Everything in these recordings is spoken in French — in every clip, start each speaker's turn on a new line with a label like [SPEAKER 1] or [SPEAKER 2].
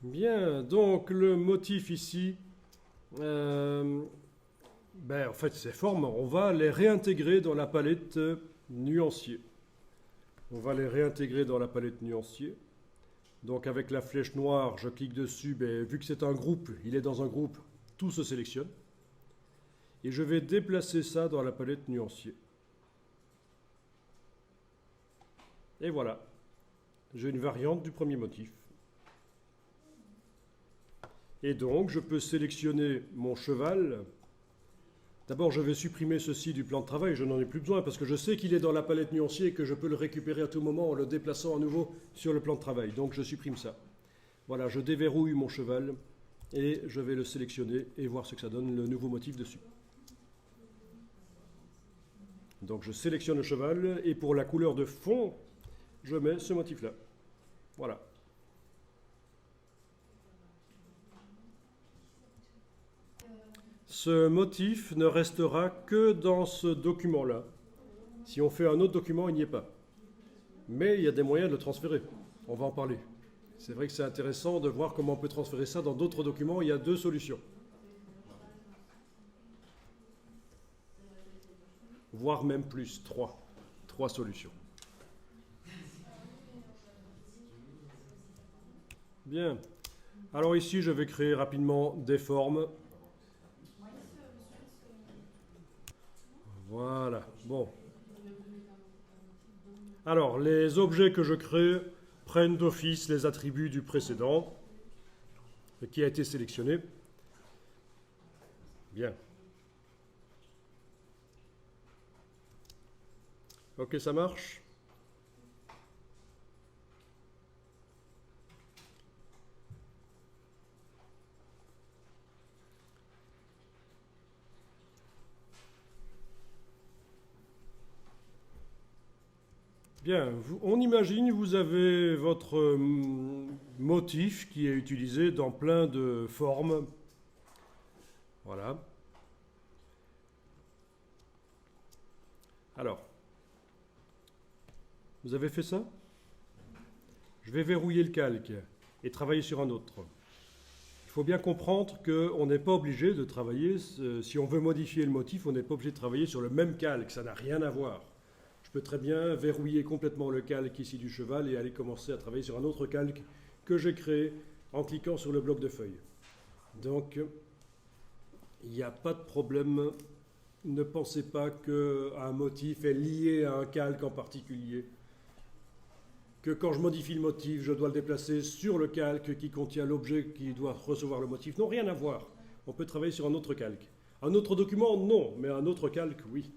[SPEAKER 1] Bien, donc le motif ici, en fait ces formes, on va les réintégrer dans la palette nuancier. On va les réintégrer dans la palette nuancier. Donc avec la flèche noire, je clique dessus, vu que c'est un groupe, il est dans un groupe, tout se sélectionne. Et je vais déplacer ça dans la palette nuancier. Et voilà, j'ai une variante du premier motif. Et donc, je peux sélectionner mon cheval. D'abord, je vais supprimer ceci du plan de travail, je n'en ai plus besoin parce que je sais qu'il est dans la palette nuancier et que je peux le récupérer à tout moment en le déplaçant à nouveau sur le plan de travail. Donc, je supprime ça. Voilà, je déverrouille mon cheval et je vais le sélectionner et voir ce que ça donne, le nouveau motif dessus. Donc, je sélectionne le cheval et pour la couleur de fond, je mets ce motif-là. Voilà. Ce motif ne restera que dans ce document-là. Si on fait un autre document, il n'y est pas. Mais il y a des moyens de le transférer. On va en parler. C'est vrai que c'est intéressant de voir comment on peut transférer ça dans d'autres documents. Il y a deux solutions. Voire même plus, trois. Trois solutions. Bien. Alors ici, je vais créer rapidement des formes. Voilà. Bon. Alors, les objets que je crée prennent d'office les attributs du précédent qui a été sélectionné. Bien. Ok, ça marche. Bien, on imagine vous avez votre motif qui est utilisé dans plein de formes. Voilà. Alors, vous avez fait ça? Je vais verrouiller le calque et travailler sur un autre. Il faut bien comprendre qu'on n'est pas obligé de travailler, si on veut modifier le motif, on n'est pas obligé de travailler sur le même calque, ça n'a rien à voir. Je peux très bien verrouiller complètement le calque ici du cheval et aller commencer à travailler sur un autre calque que j'ai créé en cliquant sur le bloc de feuilles. Donc, il n'y a pas de problème. Ne pensez pas qu'un motif est lié à un calque en particulier. Que quand je modifie le motif, je dois le déplacer sur le calque qui contient l'objet qui doit recevoir le motif. Non, rien à voir. On peut travailler sur un autre calque. Un autre document, non, mais un autre calque, oui.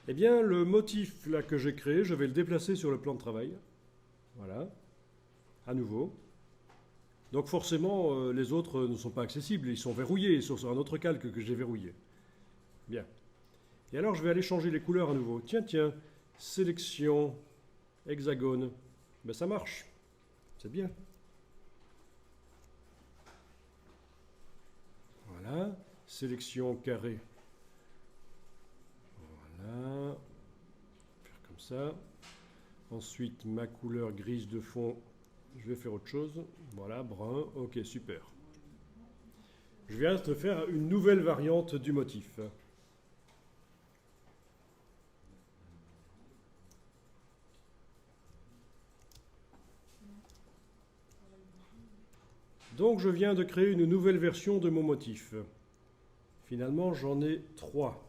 [SPEAKER 1] Eh bien, le motif là que j'ai créé, je vais le déplacer sur le plan de travail. Voilà, à nouveau. Donc forcément, les autres ne sont pas accessibles, ils sont verrouillés, ils sont sur un autre calque que j'ai verrouillé. Bien. Et alors, je vais aller changer les couleurs à nouveau. Tiens, tiens, sélection, hexagone. Ben ça marche, c'est bien. Voilà, sélection carré. Voilà, faire comme ça. Ensuite, ma couleur grise de fond, je vais faire autre chose. Voilà, brun, ok, super. Je viens de faire une nouvelle variante du motif. Donc je viens de créer une nouvelle version de mon motif. Finalement, j'en ai trois.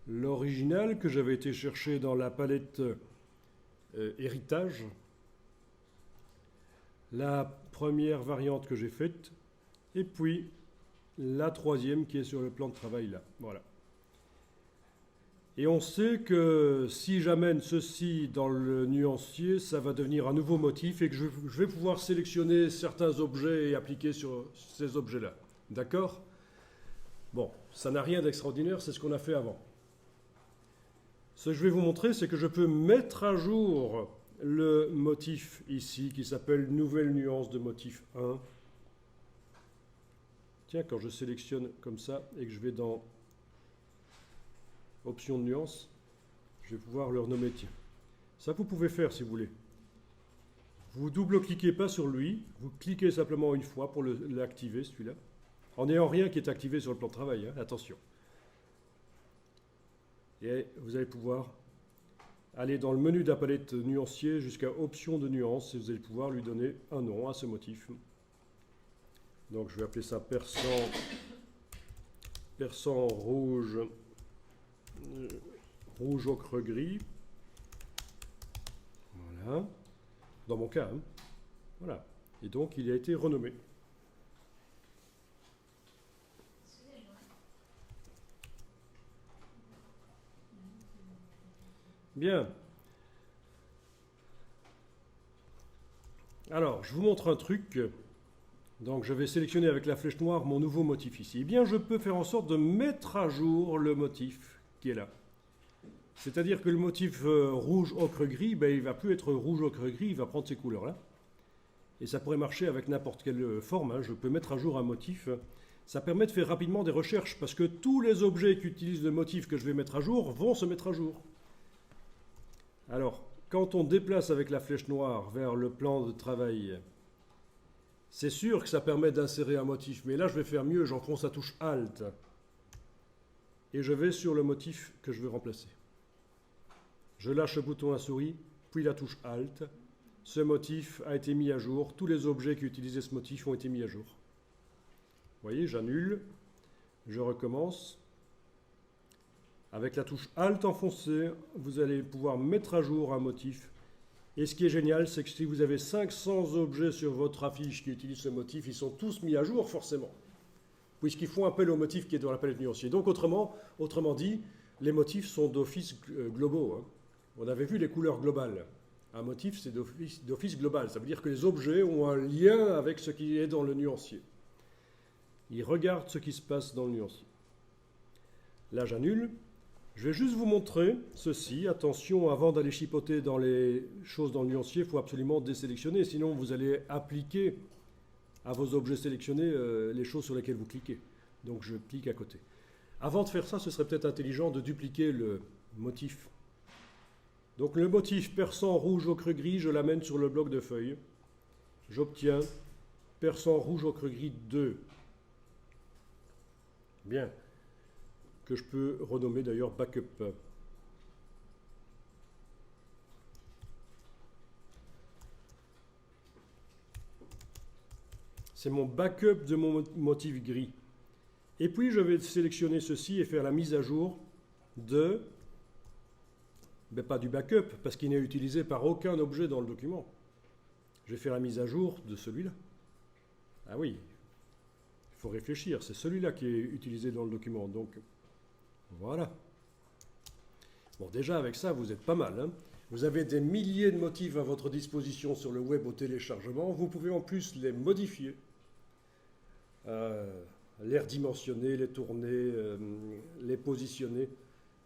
[SPEAKER 1] L'original que j'avais été chercher dans la palette héritage, la première variante que j'ai faite, et puis la troisième qui est sur le plan de travail là. Voilà. Et on sait que si j'amène ceci dans le nuancier, ça va devenir un nouveau motif et que je vais pouvoir sélectionner certains objets et appliquer sur ces objets-là. D'accord? Bon, ça n'a rien d'extraordinaire, c'est ce qu'on a fait avant. Ce que je vais vous montrer, c'est que je peux mettre à jour le motif ici qui s'appelle Nouvelle nuance de motif 1. Tiens, quand je sélectionne comme ça et que je vais dans Options de nuance, Je vais pouvoir le renommer, tiens. Ça, vous pouvez faire si vous voulez. Vous double-cliquez pas sur lui, vous cliquez simplement une fois pour l'activer, celui-là. En n'ayant rien qui est activé sur le plan de travail, hein, attention. Et vous allez pouvoir aller dans le menu de la palette nuancier jusqu'à option de nuance et vous allez pouvoir lui donner un nom à ce motif. Donc je vais appeler ça persan rouge, rouge ocre gris. Voilà. Dans mon cas, hein. Voilà. Et donc il a été renommé. Bien. Alors, je vous montre un truc. Donc, je vais sélectionner avec la flèche noire mon nouveau motif ici. Eh bien, je peux faire en sorte de mettre à jour le motif qui est là. C'est-à-dire que le motif rouge ocre gris, ben, il ne va plus être rouge ocre gris, il va prendre ces couleurs-là. Et ça pourrait marcher avec n'importe quelle forme, hein. Je peux mettre à jour un motif. Ça permet de faire rapidement des recherches parce que tous les objets qui utilisent le motif que je vais mettre à jour vont se mettre à jour. Alors, quand on déplace avec la flèche noire vers le plan de travail, c'est sûr que ça permet d'insérer un motif. Mais là, je vais faire mieux, j'enfonce la touche Alt. Et je vais sur le motif que je veux remplacer. Je lâche le bouton à souris, puis la touche Alt. Ce motif a été mis à jour. Tous les objets qui utilisaient ce motif ont été mis à jour. Vous voyez, j'annule. Je recommence. Avec la touche Alt enfoncée, vous allez pouvoir mettre à jour un motif. Et ce qui est génial, c'est que si vous avez 500 objets sur votre affiche qui utilisent ce motif, ils sont tous mis à jour forcément, puisqu'ils font appel au motif qui est dans la palette nuancier. Donc autrement dit, les motifs sont d'office globaux, hein. On avait vu les couleurs globales. Un motif, c'est d'office global. Ça veut dire que les objets ont un lien avec ce qui est dans le nuancier. Ils regardent ce qui se passe dans le nuancier. Là, j'annule. Je vais juste vous montrer ceci. Attention, avant d'aller chipoter dans les choses dans le nuancier, il faut absolument désélectionner. Sinon, vous allez appliquer à vos objets sélectionnés les choses sur lesquelles vous cliquez. Donc, je clique à côté. Avant de faire ça, ce serait peut-être intelligent de dupliquer le motif. Donc, le motif persan rouge ocre gris, je l'amène sur le bloc de feuilles. J'obtiens persan rouge ocre gris 2. Bien. Que je peux renommer d'ailleurs backup. C'est mon backup de mon motif gris. Et puis je vais sélectionner ceci et faire la mise à jour de, pas du backup, parce qu'il n'est utilisé par aucun objet dans le document. Je vais faire la mise à jour de celui-là. Ah oui, il faut réfléchir, c'est celui-là qui est utilisé dans le document. Donc, voilà. Bon, déjà avec ça, vous êtes pas mal, hein. Vous avez des milliers de motifs à votre disposition sur le web au téléchargement. Vous pouvez en plus les modifier, les redimensionner, les tourner, les positionner.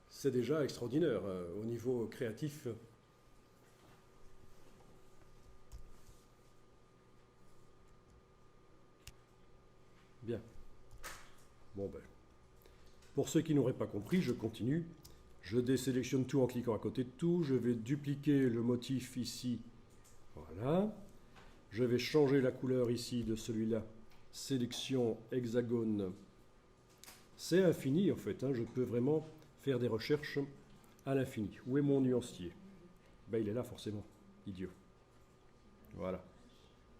[SPEAKER 1] C'est déjà extraordinaire au niveau créatif. Bien. Bon, ben. Pour ceux qui n'auraient pas compris, je continue. Je désélectionne tout en cliquant à côté de tout. Je vais dupliquer le motif ici. Voilà. Je vais changer la couleur ici de celui-là. Sélection hexagone. C'est infini en fait, hein. Je peux vraiment faire des recherches à l'infini. Où est mon nuancier? Ben, il est là forcément. Idiot. Voilà.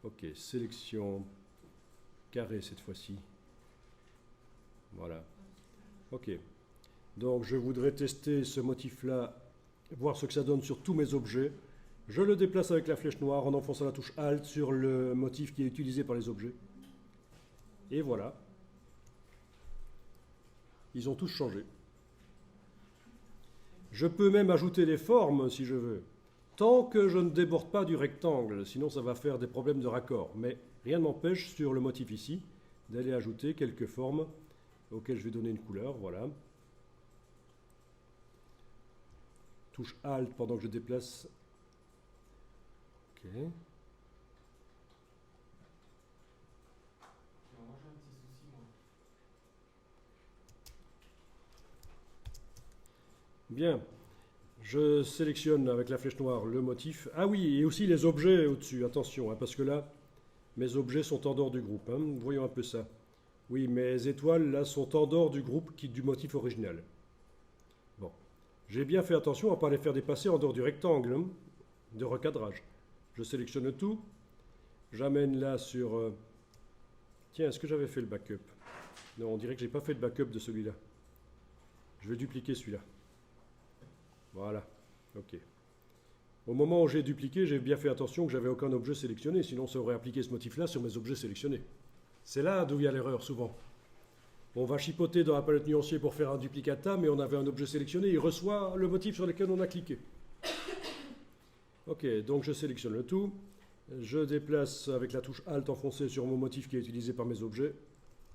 [SPEAKER 1] Ok, sélection carré cette fois-ci. Voilà. Ok, donc je voudrais tester ce motif-là, voir ce que ça donne sur tous mes objets. Je le déplace avec la flèche noire en enfonçant la touche Alt sur le motif qui est utilisé par les objets. Et voilà. Ils ont tous changé. Je peux même ajouter des formes si je veux, tant que je ne déborde pas du rectangle, sinon ça va faire des problèmes de raccord. Mais rien ne m'empêche sur le motif ici d'aller ajouter quelques formes auquel je vais donner une couleur, voilà. Touche Alt pendant que je déplace. Ok. Bien. Je sélectionne avec la flèche noire le motif. Ah oui, et aussi les objets au-dessus, attention, hein, parce que là, mes objets sont en dehors du groupe. Hein. Voyons un peu ça. Oui, mes étoiles, là, sont en dehors du groupe du motif original. Bon. J'ai bien fait attention à ne pas les faire dépasser en dehors du rectangle hein, de recadrage. Je sélectionne tout. J'amène là sur... Tiens, est-ce que j'avais fait le backup? Non, on dirait que je n'ai pas fait le backup de celui-là. Je vais dupliquer celui-là. Voilà. OK. Au moment où j'ai dupliqué, j'ai bien fait attention que j'avais aucun objet sélectionné, sinon ça aurait appliqué ce motif-là sur mes objets sélectionnés. C'est là d'où vient l'erreur, souvent. On va chipoter dans la palette nuancier pour faire un duplicata, mais on avait un objet sélectionné, il reçoit le motif sur lequel on a cliqué. OK, donc je sélectionne le tout. Je déplace avec la touche Alt enfoncée sur mon motif qui est utilisé par mes objets.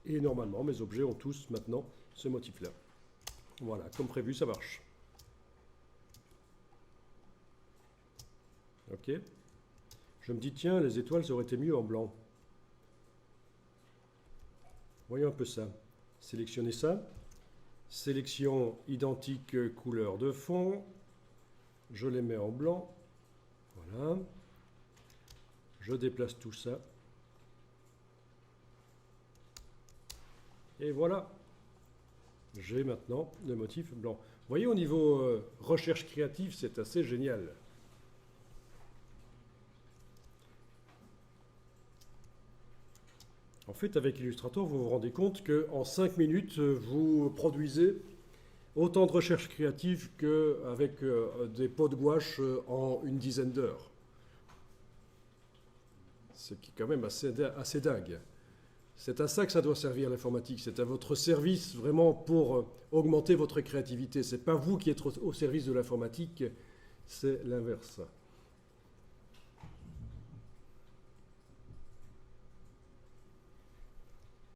[SPEAKER 1] Et normalement, mes objets ont tous maintenant ce motif-là. Voilà, comme prévu, ça marche. OK. Je me dis, tiens, les étoiles, ça aurait été mieux en blanc. Voyons un peu ça. Sélectionnez ça. Sélection identique couleur de fond. Je les mets en blanc. Voilà. Je déplace tout ça. Et voilà. J'ai maintenant le motif blanc. Vous voyez, au niveau recherche créative, c'est assez génial. En fait, avec Illustrator, vous vous rendez compte qu'en 5 minutes, vous produisez autant de recherches créatives qu'avec des pots de gouache en une dizaine d'heures. Ce qui est quand même assez dingue. C'est à ça que ça doit servir l'informatique. C'est à votre service vraiment pour augmenter votre créativité. Ce n'est pas vous qui êtes au service de l'informatique, c'est l'inverse.